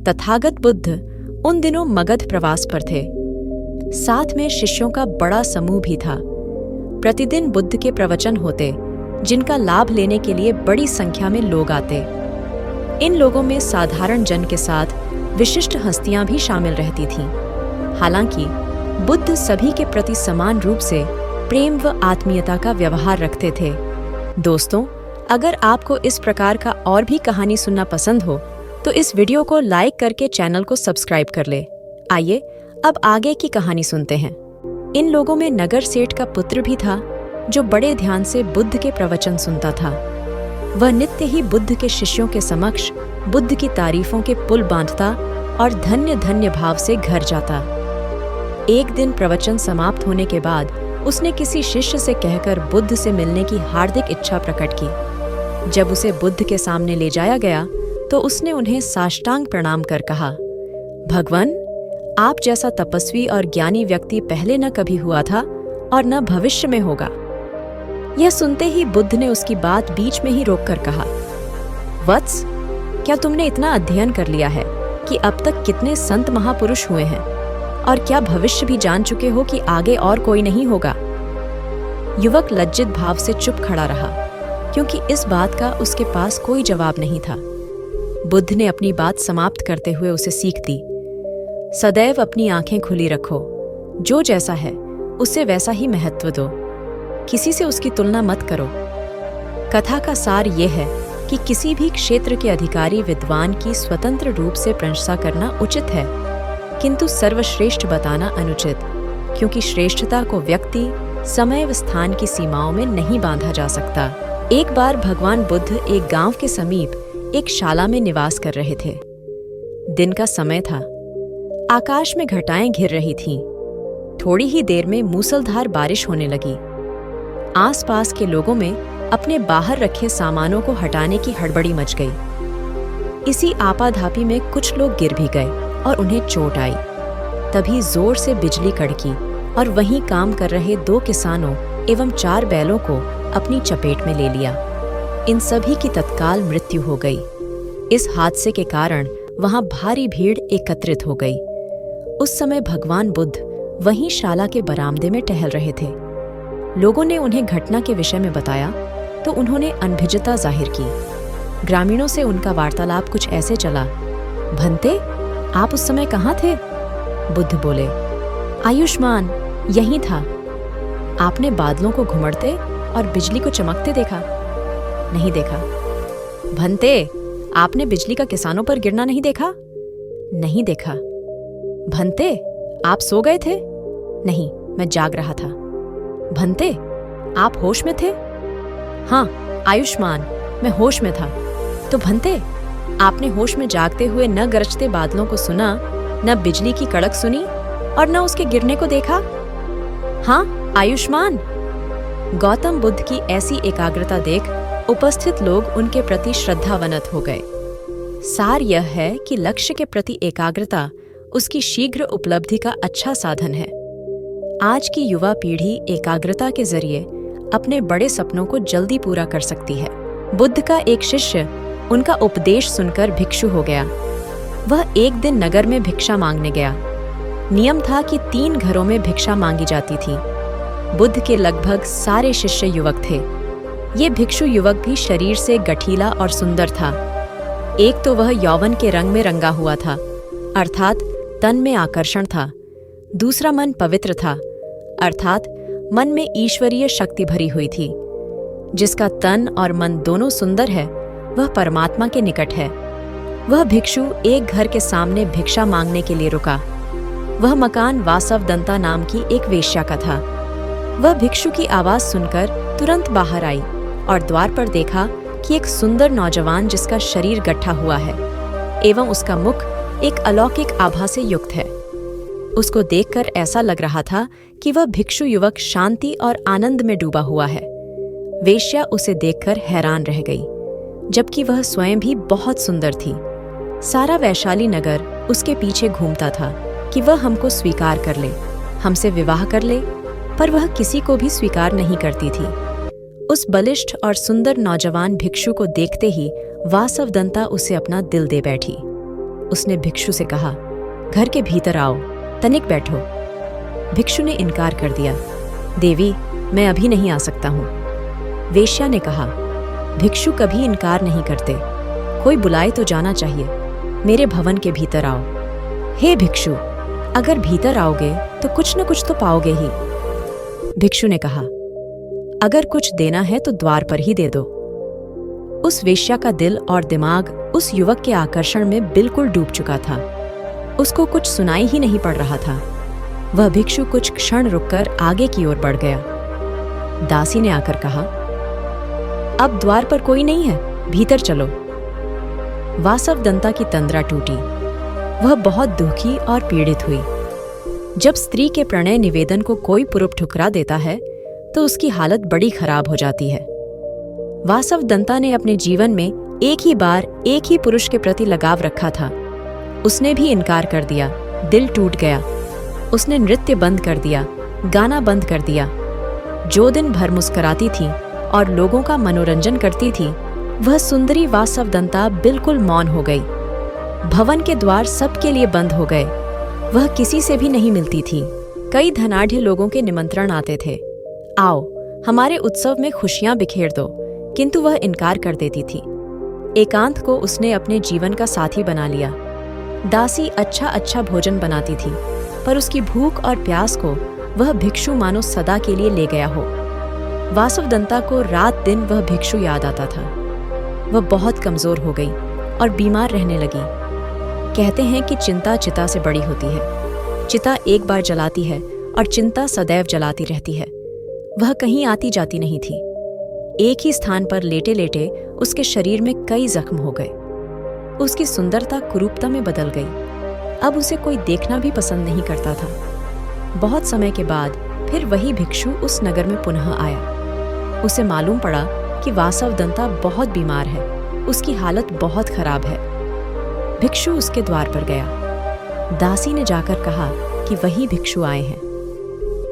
तथागत बुद्ध उन दिनों मगध प्रवास पर थे। साथ में शिष्यों का बड़ा समूह भी था। प्रतिदिन बुद्ध के प्रवचन होते, जिनका लाभ लेने के लिए बड़ी संख्या में लोग आते। इन लोगों में साधारण जन के साथ विशिष्ट हस्तियां भी शामिल रहती थीं। हालांकि बुद्ध सभी के प्रति समान रूप से प्रेम व आत्मीयता का व्यवहार रखते थे। दोस्तों, अगर आपको इस प्रकार का और भी कहानी सुनना पसंद हो तो इस वीडियो को लाइक करके चैनल को सब्सक्राइब कर ले। आइए अब आगे की कहानी सुनते हैं। इन लोगों में नगर सेठ का पुत्र भी था, जो बड़े ध्यान से बुद्ध के प्रवचन सुनता था। वह नित्य ही बुद्ध के शिष्यों के समक्ष बुद्ध की तारीफों के पुल बांधता और धन्य धन्य भाव से घर जाता। एक दिन प्रवचन समाप्त होने के बाद उसने किसी शिष्य से कहकर बुद्ध से मिलने की हार्दिक इच्छा प्रकट की। जब उसे बुद्ध के सामने ले जाया गया तो उसने उन्हें साष्टांग प्रणाम कर कहा, भगवान, आप जैसा तपस्वी और ज्ञानी व्यक्ति पहले न कभी हुआ था और न भविष्य में होगा। यह सुनते ही बुद्ध ने उसकी बात बीच में ही रोककर कहा, वत्स, क्या तुमने इतना अध्ययन कर लिया है कि अब तक कितने संत महापुरुष हुए हैं, और क्या भविष्य भी जान चुके हो कि आगे और कोई नहीं होगा? युवक लज्जित भाव से चुप खड़ा रहा, क्योंकि इस बात का उसके पास कोई जवाब नहीं था। बुद्ध ने अपनी बात समाप्त करते हुए उसे सीख दी, सदैव अपनी आंखें खुली रखो। जो जैसा है उसे वैसा ही महत्व दो। किसी से उसकी तुलना मत करो। कथा का सार यह है कि किसी भी क्षेत्र के अधिकारी विद्वान की स्वतंत्र रूप से प्रशंसा करना उचित है, किंतु सर्वश्रेष्ठ बताना अनुचित, क्योंकि श्रेष्ठता को व्यक्ति, समय व स्थान की सीमाओं में नहीं बांधा जा सकता। एक बार भगवान बुद्ध एक गांव के समीप एक शाला में निवास कर रहे थे। दिन का समय था। आकाश में घटाएं घिर रही थीं। थोड़ी ही देर में मूसलधार बारिश होने लगी। आसपास के लोगों में अपने बाहर रखे सामानों को हटाने की हड़बड़ी मच गई। इसी आपाधापी में कुछ लोग गिर भी गए और उन्हें चोट आई। तभी जोर से बिजली कड़की और वहीं काम कर रहे 2 किसानों एवं 4 बैलों को अपनी चपेट में ले लिया। इन सभी की तत्काल मृत्यु हो गई। इस हादसे के कारण वहां भारी भीड़ एकत्रित हो गई। उस समय भगवान बुद्ध वहीं शाला के बरामदे में टहल रहे थे। लोगों ने उन्हें घटना के विषय में बताया तो उन्होंने अनभिज्ञता जाहिर की। ग्रामीणों से उनका वार्तालाप कुछ ऐसे चला, भंते, आप उस समय कहाँ थे? बुद्ध बोले, आयुष्मान, यहीं था। आपने बादलों को घुमड़ते और बिजली को चमकते देखा? नहीं देखा। भंते, आपने बिजली का किसानों पर गिरना नहीं देखा? नहीं देखा। भंते, आप सो गए थे? नहीं, मैं जाग रहा था। भंते, आप होश में थे? हाँ आयुष्मान, मैं होश में था। तो भंते, आपने होश में जागते हुए न गरजते बादलों को सुना, न बिजली की कड़क सुनी और न उसके गिरने को देखा? हाँ आयुष्मान। गौतम बुद्ध की ऐसी एकाग्रता देख उपस्थित लोग उनके प्रति श्रद्धावनत हो गए। सार यह है कि लक्ष्य के प्रति एकाग्रता उसकी शीघ्र उपलब्धि का अच्छा साधन है। आज की युवा पीढ़ी एकाग्रता के जरिए अपने बड़े सपनों को जल्दी पूरा कर सकती है। बुद्ध का एक शिष्य उनका उपदेश सुनकर भिक्षु हो गया। वह एक दिन नगर में भिक्षा मांगने गया। नियम था कि 3 घरों में भिक्षा मांगी जाती थी। बुद्ध के लगभग सारे शिष्य युवक थे। ये भिक्षु युवक भी शरीर से गठीला और सुंदर था। एक तो वह यौवन के रंग में रंगा हुआ था, अर्थात तन में आकर्षण था। दूसरा मन पवित्र था, अर्थात मन में ईश्वरीय शक्ति भरी हुई थी। जिसका तन और मन दोनों सुंदर है, वह परमात्मा के निकट है। वह भिक्षु एक घर के सामने भिक्षा मांगने के लिए रुका। वह मकान वासवदंता नाम की एक वेश्या का था। वह भिक्षु की आवाज सुनकर तुरंत बाहर आई और द्वार पर देखा कि एक सुंदर नौजवान जिसका शरीर गट्ठा हुआ है एवं उसका मुख एक अलौकिक आभा से युक्त है। उसको देखकर ऐसा लग रहा था कि वह भिक्षु युवक शांति और आनंद में डूबा हुआ है। वेश्या उसे देखकर हैरान रह गई, जबकि वह स्वयं भी बहुत सुंदर थी। सारा वैशाली नगर उसके पीछे घूमता था कि वह हमको स्वीकार कर ले, हमसे विवाह कर ले, पर वह किसी को भी स्वीकार नहीं करती थी। उस बलिष्ठ और सुंदर नौजवान भिक्षु को देखते ही वासवदंता उसे अपना दिल दे बैठी। उसने भिक्षु से कहा, घर के भीतर आओ, तनिक बैठो। भिक्षु ने इनकार कर दिया। देवी, मैं अभी नहीं आ सकता हूँ। वेश्या ने कहा, भिक्षु कभी इनकार नहीं करते, कोई बुलाए तो जाना चाहिए। मेरे भवन के भीतर आओ। हे भिक्षु, अगर भीतर आओगे तो कुछ न कुछ तो पाओगे ही। भिक्षु ने कहा, अगर कुछ देना है तो द्वार पर ही दे दो। उस वेश्या का दिल और दिमाग उस युवक के आकर्षण में बिल्कुल डूब चुका था। उसको कुछ सुनाई ही नहीं पड़ रहा था। वह भिक्षु कुछ क्षण रुककर आगे की ओर बढ़ गया। दासी ने आकर कहा, अब द्वार पर कोई नहीं है, भीतर चलो। वासवदत्ता की तंद्रा टूटी। वह बहुत दुखी और पीड़ित हुई। जब स्त्री के प्रणय निवेदन को कोई पुरुष ठुकरा देता है तो उसकी हालत बड़ी खराब हो जाती है। वासवदत्ता ने अपने जीवन में एक ही बार एक ही पुरुष के प्रति लगाव रखा था। उसने भी इनकार कर दिया। दिल टूट गया। उसने नृत्य बंद कर दिया, गाना बंद कर दिया। जो दिन भर मुस्कुराती थी और लोगों का मनोरंजन करती थी, वह सुंदरी वासवदत्ता बिल्कुल मौन हो गई। भवन के द्वार सबके लिए बंद हो गए। वह किसी से भी नहीं मिलती थी। कई धनाढ़ लोगों के निमंत्रण आते थे, आओ हमारे उत्सव में खुशियां बिखेर दो, किंतु वह इनकार कर देती थी। एकांत को उसने अपने जीवन का साथी बना लिया। दासी अच्छा अच्छा भोजन बनाती थी, पर उसकी भूख और प्यास को वह भिक्षु मानो सदा के लिए ले गया हो। वासवदत्ता को रात दिन वह भिक्षु याद आता था। वह बहुत कमजोर हो गई और बीमार रहने लगी। कहते हैं कि चिंता चिता से बड़ी होती है। चिता एक बार जलाती है और चिंता सदैव जलाती रहती है। वह कहीं आती जाती नहीं थी। एक ही स्थान पर लेटे लेटे उसके शरीर में कई जख्म हो गए। उसकी सुंदरता कुरूपता में बदल गई। अब उसे कोई देखना भी पसंद नहीं करता था। बहुत समय के बाद फिर वही भिक्षु उस नगर में पुनः आया। उसे मालूम पड़ा कि वासवदत्ता बहुत बीमार है, उसकी हालत बहुत खराब है। भिक्षु उसके द्वार पर गया। दासी ने जाकर कहा कि वही भिक्षु आए हैं।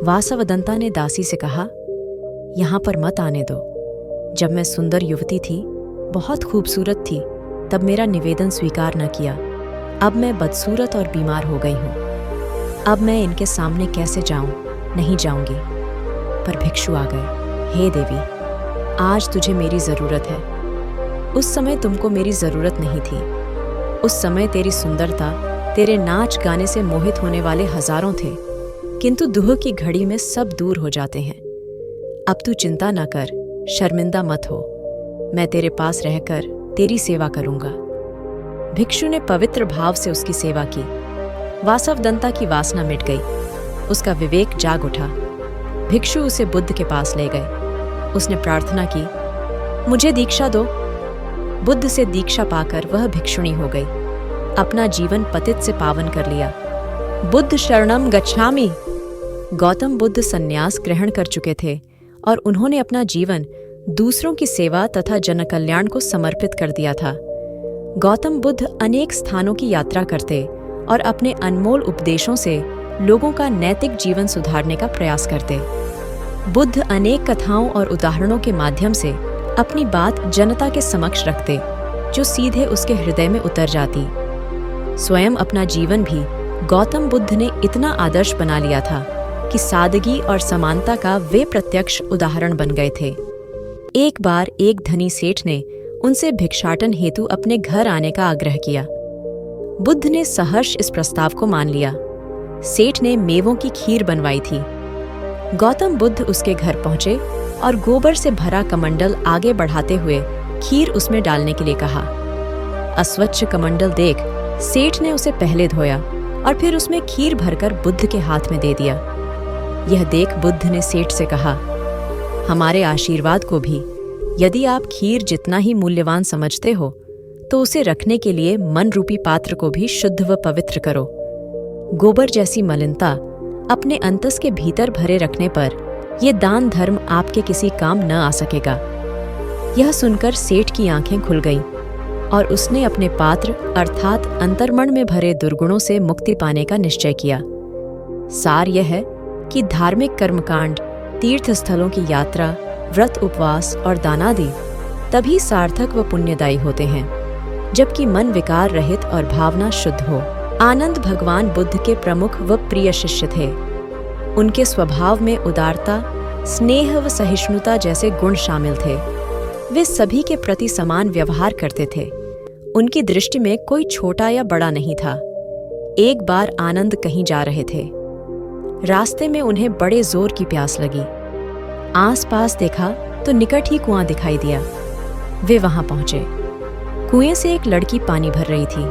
वासवदत्ता ने दासी से कहा, यहाँ पर मत आने दो। जब मैं सुंदर युवती थी, बहुत खूबसूरत थी, तब मेरा निवेदन स्वीकार न किया। अब मैं बदसूरत और बीमार हो गई हूँ। अब मैं इनके सामने कैसे जाऊं? नहीं जाऊंगी। पर भिक्षु आ गए। हे देवी, आज तुझे मेरी जरूरत है। उस समय तुमको मेरी जरूरत नहीं थी। उस समय तेरी सुंदरता, तेरे नाच गाने से मोहित होने वाले हजारों थे, किंतु दुह की घड़ी में सब दूर हो जाते हैं। अब तू चिंता न कर, शर्मिंदा मत हो। मैं तेरे पास रहकर तेरी सेवा करूंगा। भिक्षु ने पवित्र भाव से उसकी सेवा की। वासवदत्ता की वासना मिट गई। उसका विवेक जाग उठा। भिक्षु उसे बुद्ध के पास ले गए। उसने प्रार्थना की, मुझे दीक्षा दो। बुद्ध से दीक्षा पाकर वह भिक्षुणी हो गई। अपना जीवन पतित से पावन कर लिया। बुद्ध शरणम गच्छामि। गौतम बुद्ध संन्यास ग्रहण कर चुके थे और उन्होंने अपना जीवन दूसरों की सेवा तथा जनकल्याण को समर्पित कर दिया था। गौतम बुद्ध अनेक स्थानों की यात्रा करते और अपने अनमोल उपदेशों से लोगों का नैतिक जीवन सुधारने का प्रयास करते। बुद्ध अनेक कथाओं और उदाहरणों के माध्यम से अपनी बात जनता के समक्ष रखते, जो सीधे उसके हृदय में उतर जाती। स्वयं अपना जीवन भी गौतम बुद्ध ने इतना आदर्श बना लिया था कि सादगी और समानता का वे प्रत्यक्ष उदाहरण बन गए थे। एक बार एक धनी सेठ ने उनसे भिक्षाटन हेतु अपने घर आने का आग्रह किया। बुद्ध ने सहर्ष इस प्रस्ताव को मान लिया। सेठ ने मेवों की खीर बनवाई थी। गौतम बुद्ध उसके घर पहुंचे और गोबर से भरा कमंडल आगे बढ़ाते हुए खीर उसमें डालने के लिए कहा। अस्वच्छ कमंडल देख सेठ ने उसे पहले धोया और फिर उसमें खीर भरकर बुद्ध के हाथ में दे दिया। यह देख बुद्ध ने सेठ से कहा, हमारे आशीर्वाद को भी यदि आप खीर जितना ही मूल्यवान समझते हो तो उसे रखने के लिए मन रूपी पात्र को भी शुद्ध व पवित्र करो। गोबर जैसी मलिनता अपने अंतस के भीतर भरे रखने पर यह दान धर्म आपके किसी काम न आ सकेगा। यह सुनकर सेठ की आंखें खुल गईं और उसने अपने पात्र अर्थात अंतर्मन में भरे दुर्गुणों से मुक्ति पाने का निश्चय किया। सार यह है कि धार्मिक कर्मकांड, तीर्थ स्थलों की यात्रा, व्रत उपवास और दानादि तभी सार्थक व पुण्यदायी होते हैं जबकि मन विकार रहित और भावना शुद्ध हो। आनंद भगवान बुद्ध के प्रमुख व प्रिय शिष्य थे। उनके स्वभाव में उदारता, स्नेह व सहिष्णुता जैसे गुण शामिल थे। वे सभी के प्रति समान व्यवहार करते थे। उनकी दृष्टि में कोई छोटा या बड़ा नहीं था। एक बार आनंद कहीं जा रहे थे। रास्ते में उन्हें बड़े जोर की प्यास लगी। आसपास देखा तो निकट ही कुआं दिखाई दिया। वे वहां पहुंचे। कुएं से एक लड़की पानी भर रही थी।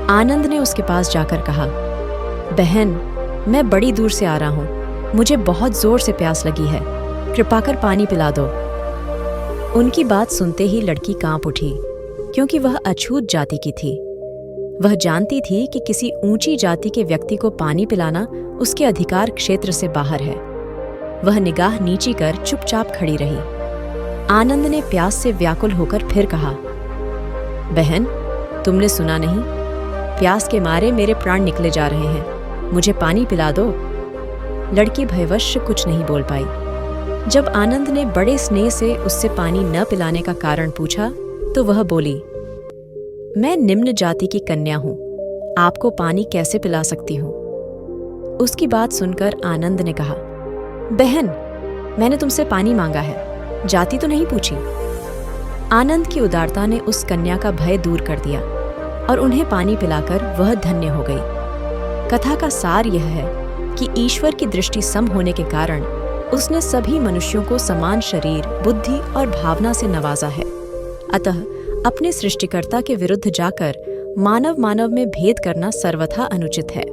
आनंद ने उसके पास जाकर कहा, बहन, मैं बड़ी दूर से आ रहा हूं। मुझे बहुत जोर से प्यास लगी है। कृपा कर पानी पिला दो। उनकी बात सुनते ही लड़की कांप उठी, क्योंकि वह अछूत जाति की थी। वह जानती थी कि किसी ऊंची जाति के व्यक्ति को पानी पिलाना उसके अधिकार क्षेत्र से बाहर है। वह निगाह नीची कर चुपचाप खड़ी रही। आनंद ने प्यास से व्याकुल होकर फिर कहा, बहन, तुमने सुना नहीं? प्यास के मारे मेरे प्राण निकले जा रहे हैं। मुझे पानी पिला दो। लड़की भयवश कुछ नहीं बोल पाई। जब आनंद ने बड़े स्नेह से उससे पानी न पिलाने का कारण पूछा तो वह बोली, मैं निम्न जाति की कन्या हूं। आपको पानी कैसे पिला सकती हूं? उसकी बात सुनकर आनंद ने कहा, बहन, मैंने तुमसे पानी मांगा है, जाति तो नहीं पूछी। आनंद की उदारता ने उस कन्या का भय दूर कर दिया और उन्हें पानी पिलाकर वह धन्य हो गई। कथा का सार यह है कि ईश्वर की दृष्टि सम होने के कारण उसने सभी मनुष्यों को समान शरीर, बुद्धि और भावना से नवाजा है। अतः अपने सृष्टिकर्ता के विरुद्ध जाकर मानव में भेद करना सर्वथा अनुचित है।